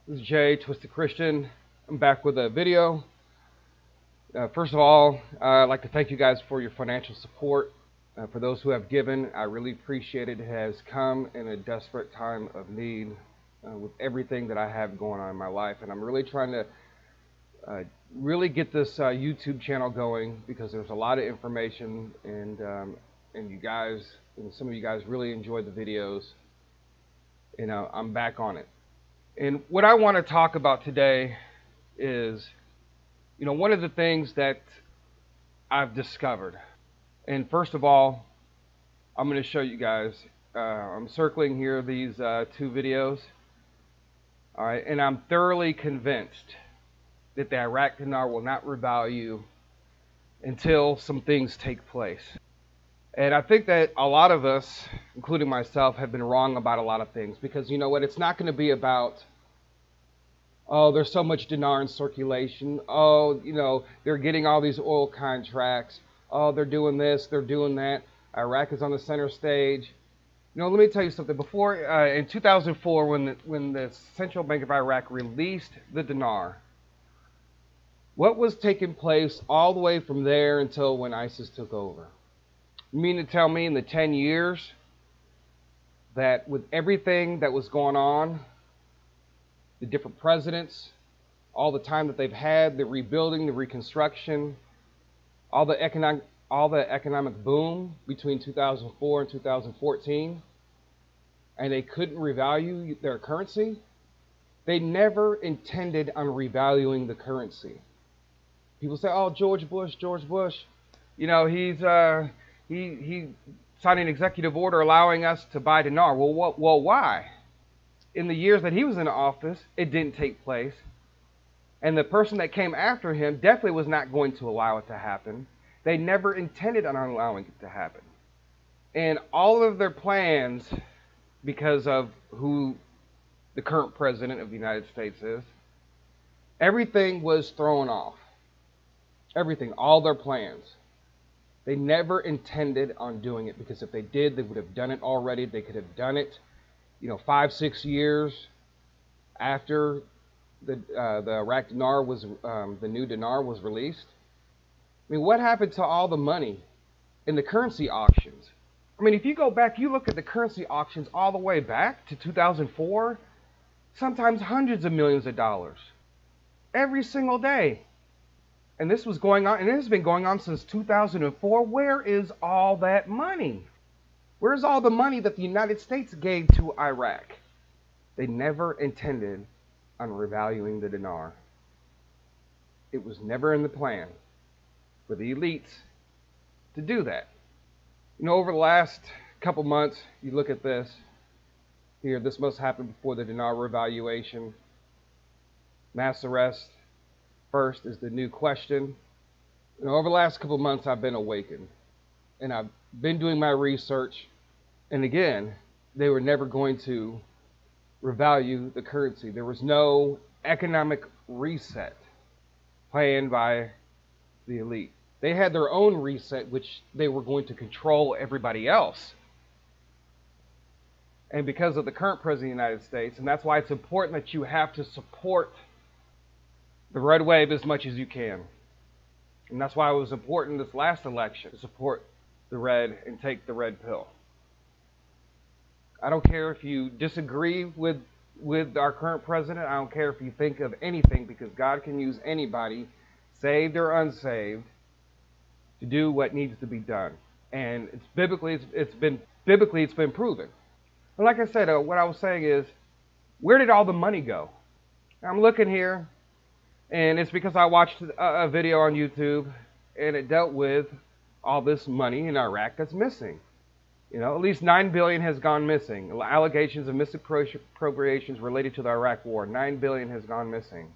This is Jay, Twisted Christian. I'm back with a video. First of all, I'd like to thank you guys for your financial support. For those who have given, I really appreciate it. It has come in a desperate time of need with everything that I have going on in my life. And I'm really trying to really get this YouTube channel going because there's a lot of information and you guys, and some of you guys really enjoyed the videos. And I'm back on it. And what I want to talk about today is, one of the things that I've discovered. And first of all, I'm going to show you guys. I'm circling here these two videos. All right, and I'm thoroughly convinced that the Iraqi Dinar will not revalue until some things take place. And I think that a lot of us, including myself, have been wrong about a lot of things because you know what? It's not going to be about, oh, there's so much dinar in circulation. Oh, they're getting all these oil contracts. Oh, they're doing this, they're doing that. Iraq is on the center stage. Let me tell you something. Before, in 2004, when the Central Bank of Iraq released the dinar, what was taking place all the way from there until when ISIS took over? You mean to tell me in the 10 years that with everything that was going on, the different presidents, all the time that they've had, the rebuilding, the reconstruction, all the economic boom between 2004 and 2014, and they couldn't revalue their currency? They never intended on revaluing the currency. People say, "Oh, George Bush, he signed an executive order allowing us to buy dinar." Well, why? In the years that he was in office, it didn't take place. And the person that came after him definitely was not going to allow it to happen. They never intended on allowing it to happen. And all of their plans, because of who the current president of the United States is, everything was thrown off. Everything, all their plans. They never intended on doing it because if they did, they would have done it already. They could have done it 5-6 years after the Iraqi dinar was the new dinar was released. I mean, what happened to all the money in the currency auctions? I mean, if you go back, you look at the currency auctions all the way back to 2004, sometimes hundreds of millions of dollars every single day. And this was going on, and it has been going on since 2004. Where is all that money? Where's all the money that the United States gave to Iraq? They never intended on revaluing the dinar. It was never in the plan for the elites to do that. Over the last couple months, you look at this here. This must happen before the dinar revaluation. Mass arrest first is the new question. Over the last couple months, I've been awakened. And I've been doing my research, and again, they were never going to revalue the currency. There was no economic reset planned by the elite. They had their own reset, which they were going to control everybody else. And because of the current president of the United States, and that's why it's important that you have to support the red wave as much as you can. And that's why it was important this last election to support the red and take the red pill. I don't care if you disagree with our current president. I don't care if you think of anything, because God can use anybody, saved or unsaved, to do what needs to be done. And it's been proven. And like I said, what I was saying is, where did all the money go? I'm looking here, and it's because I watched a video on YouTube, and it dealt with all this money in Iraq that's missing. At least $9 billion has gone missing. Allegations of misappropriations related to the Iraq War. $9 billion has gone missing.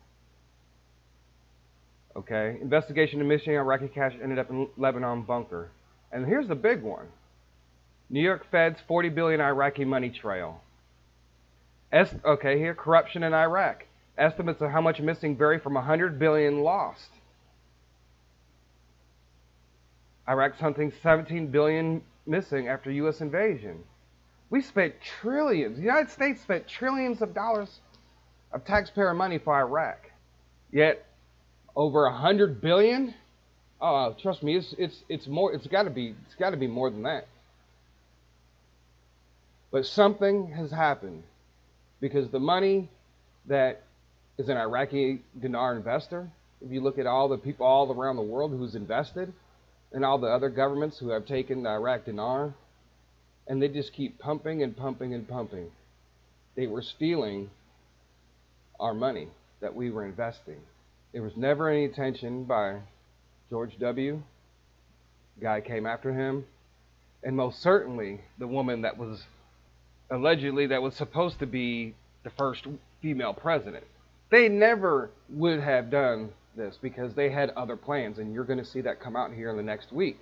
Okay. Investigation of missing Iraqi cash ended up in Lebanon bunker. And here's the big one. New York Fed's $40 billion Iraqi money trail. Okay, here, corruption in Iraq. Estimates of how much missing vary from 100 billion lost. Iraq's hunting 17 billion missing after U.S. invasion. We spent trillions. The United States spent trillions of dollars of taxpayer money for Iraq. Yet over 100 billion. Oh, trust me, it's more. It's got to be more than that. But something has happened because the money that is an Iraqi Dinar investor, if you look at all the people all around the world who's invested, and all the other governments who have taken the Iraq Dinar, and they just keep pumping and pumping and pumping. They were stealing our money that we were investing. There was never any attention by George W. The guy came after him, and most certainly the woman that was allegedly that was supposed to be the first female president. They never would have done this because they had other plans, and you're going to see that come out here in the next week.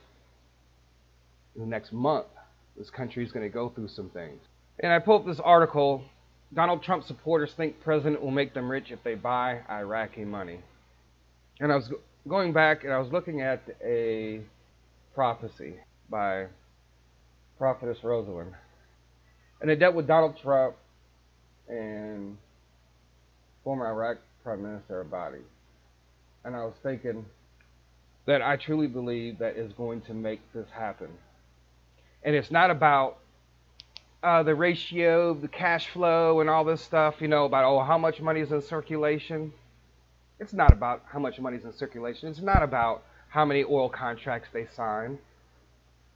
In the next month, this country is going to go through some things. And I pulled up this article. Donald Trump supporters think president will make them rich if they buy Iraqi money. And I was going back and I was looking at a prophecy by Prophetess Rosalind. And it dealt with Donald Trump and former Iraq Prime Minister Abadi. And I was thinking that I truly believe that is going to make this happen. And it's not about the ratio, the cash flow, and all this stuff, about, how much money is in circulation. It's not about how much money is in circulation. It's not about how many oil contracts they sign.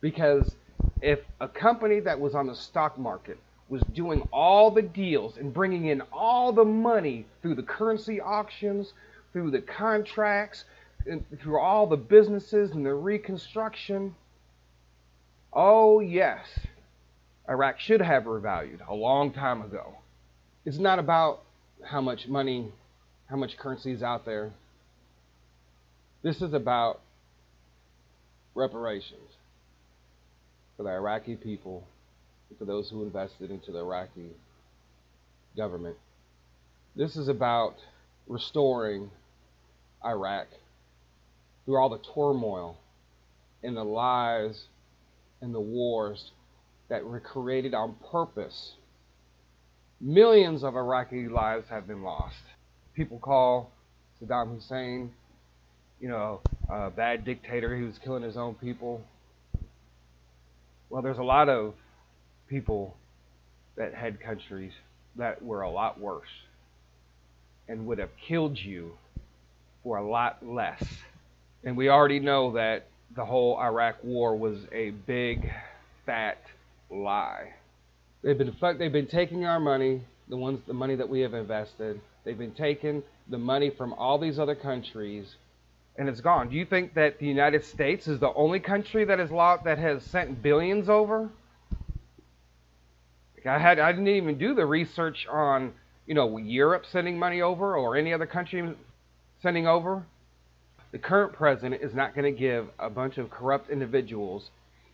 Because if a company that was on the stock market was doing all the deals and bringing in all the money through the currency auctions, through the contracts, and through all the businesses and the Reconstruction, oh yes, Iraq should have revalued a long time ago. It's not about how much money, how much currency is out there. This is about reparations for the Iraqi people, for those who invested into the Iraqi government. This is about restoring Iraq through all the turmoil and the lies and the wars that were created on purpose. Millions of Iraqi lives have been lost. People call Saddam Hussein, a bad dictator who was killing his own people. Well, there's a lot of people that had countries that were a lot worse and would have killed you for a lot less. And we already know that the whole Iraq war was a big, fat lie. They've been taking our money, the money that we have invested. They've been taking the money from all these other countries, and it's gone. Do you think that the United States is the only country that has sent billions over? I didn't even do the research on, Europe sending money over or any other country sending over. The current president is not going to give a bunch of corrupt individuals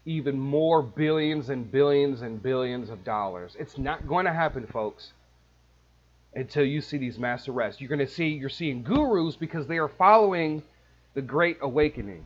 even more billions and billions and billions of dollars. It's not going to happen, folks, until you see these mass arrests. You're seeing gurus because they are following the Great Awakening.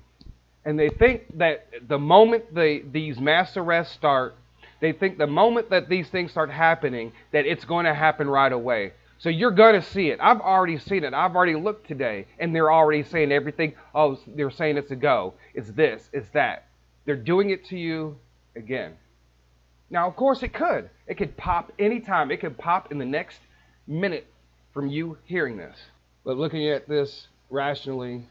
And they think that the moment these mass arrests start, they think the moment that these things start happening, that it's going to happen right away. So you're going to see it. I've already seen it. I've already looked today, and they're already saying everything. Oh, they're saying it's a go. It's this. It's that. They're doing it to you again. Now, of course, it could. It could pop anytime. It could pop in the next minute from you hearing this. But looking at this rationally,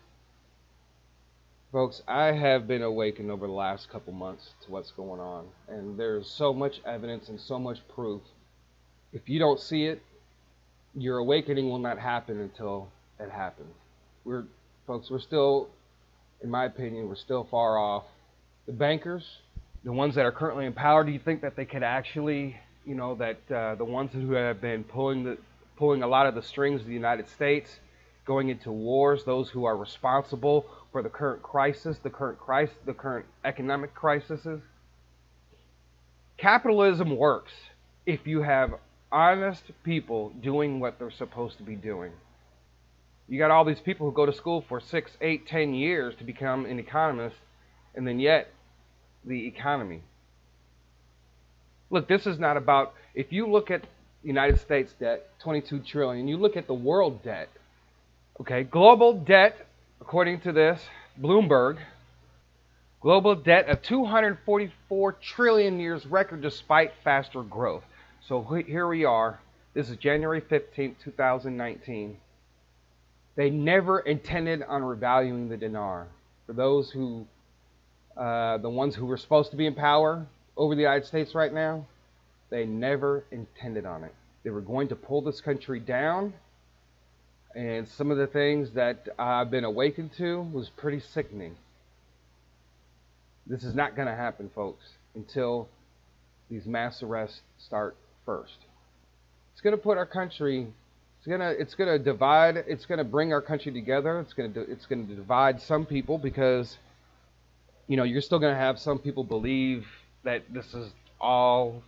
folks, I have been awakened over the last couple months to what's going on. And there's so much evidence and so much proof. If you don't see it, your awakening will not happen until it happens. We're still, in my opinion, we're still far off. The bankers, the ones that are currently in power, do you think that they could actually, the ones who have been pulling a lot of the strings of the United States, going into wars, those who are responsible for the current crisis, the current economic crises? Capitalism works if you have honest people doing what they're supposed to be doing. You got all these people who go to school for 6, 8, 10 years to become an economist, and then yet the economy. Look, this is not about, if you look at United States debt, 22 trillion. You look at the world debt. Okay, global debt, according to this, Bloomberg, global debt of 244 trillion years record despite faster growth. So here we are. This is January 15th, 2019. They never intended on revaluing the dinar. For those who, the ones who were supposed to be in power over the United States right now, they never intended on it. They were going to pull this country down, and some of the things that I've been awakened to was pretty sickening. This is not going to happen, folks, until these mass arrests start first. It's going to put our country, it's going to divide, it's going to bring our country together. It's going to divide some people because, you know, you're still going to have some people believe that this is all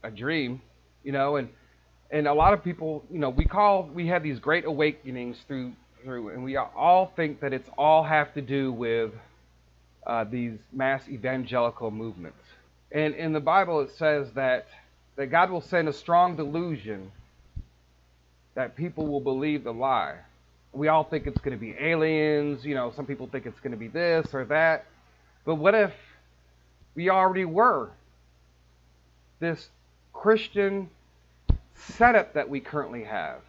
a dream, you know, and a lot of people, you know, we have these great awakenings through, and we all think that it's all have to do with these mass evangelical movements. And in the Bible it says that God will send a strong delusion that people will believe the lie. We all think it's going to be aliens, you know, some people think it's going to be this or that. But what if we already were this Christian setup that we currently have?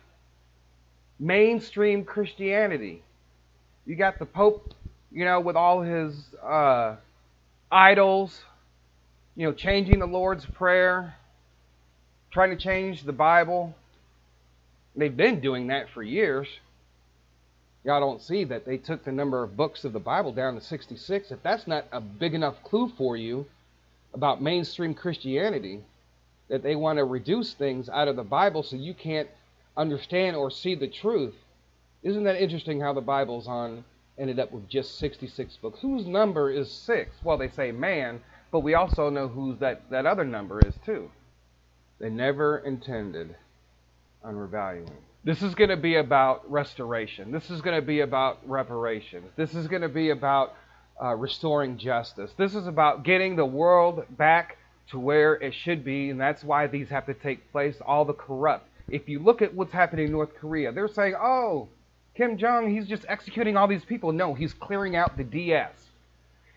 Mainstream Christianity. You got the Pope, you know, with all his idols, you know, changing the Lord's Prayer, trying to change the Bible. They've been doing that for years. Y'all don't see that they took the number of books of the Bible down to 66. If that's not a big enough clue for you about mainstream Christianity, that they want to reduce things out of the Bible so you can't understand or see the truth. Isn't that interesting how the Bible's ended up with just 66 books? Whose number is 6? Well, they say man, but we also know whose that other number is too. They never intended on revaluing. This is going to be about restoration. This is going to be about reparations. This is going to be about restoring justice. This is about getting the world back to where it should be, and that's why these have to take place, all the corrupt. If you look at what's happening in North Korea, they're saying, oh, Kim Jong, he's just executing all these people. No, he's clearing out the DS.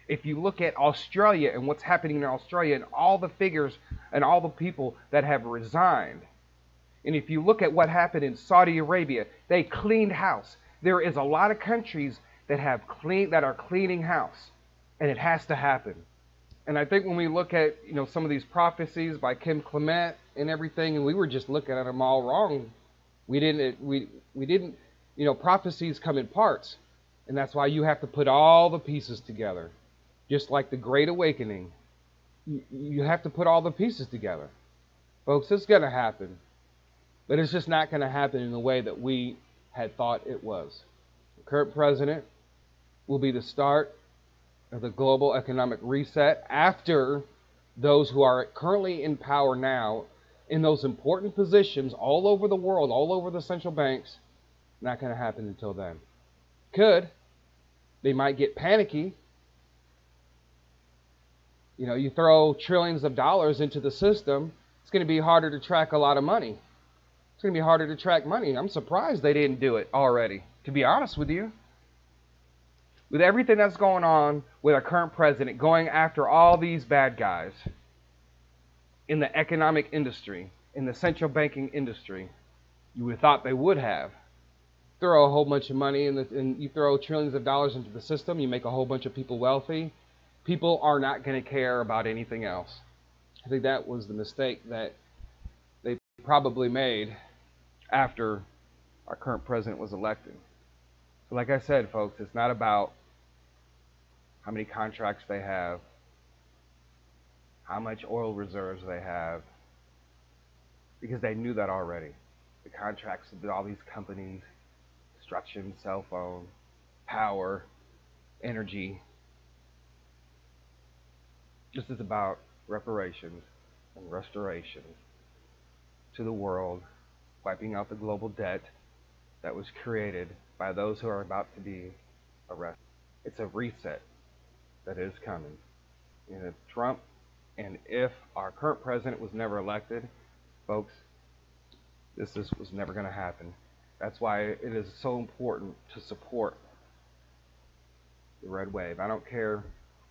If you look at Australia and what's happening in Australia and all the figures and all the people that have resigned, and if you look at what happened in Saudi Arabia, they cleaned house. There is a lot of countries that are cleaning house, and it has to happen. And I think when we look at, you know, some of these prophecies by Kim Clement and everything, and we were just looking at them all wrong. We didn't, you know, prophecies come in parts, and that's why you have to put all the pieces together. Just like the Great Awakening, you have to put all the pieces together. Folks, it's going to happen. But it's just not going to happen in the way that we had thought it was. The current president will be the start of the global economic reset after those who are currently in power now in those important positions all over the world, all over the central banks. Not going to happen until then. Could. They might get panicky. You know, you throw trillions of dollars into the system, it's going to be harder to track a lot of money. It's going to be harder to track money. I'm surprised they didn't do it already, to be honest with you. With everything that's going on with our current president going after all these bad guys in the economic industry, in the central banking industry, you would have thought they would have. Throw a whole bunch of money and you throw trillions of dollars into the system, you make a whole bunch of people wealthy. People are not going to care about anything else. I think that was the mistake that they probably made after our current president was elected. But like I said, folks, it's not about how many contracts they have, how much oil reserves they have, because they knew that already. The contracts with all these companies, construction, cell phone, power, energy. This is about reparations and restoration to the world, wiping out the global debt that was created by those who are about to be arrested. It's a reset that is coming. And if our current president was never elected, folks, this was never going to happen. That's why it is so important to support the red wave. I don't care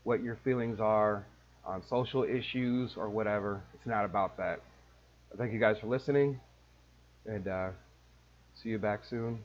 what your feelings are on social issues or whatever. It's not about that. Thank you guys for listening, and see you back soon.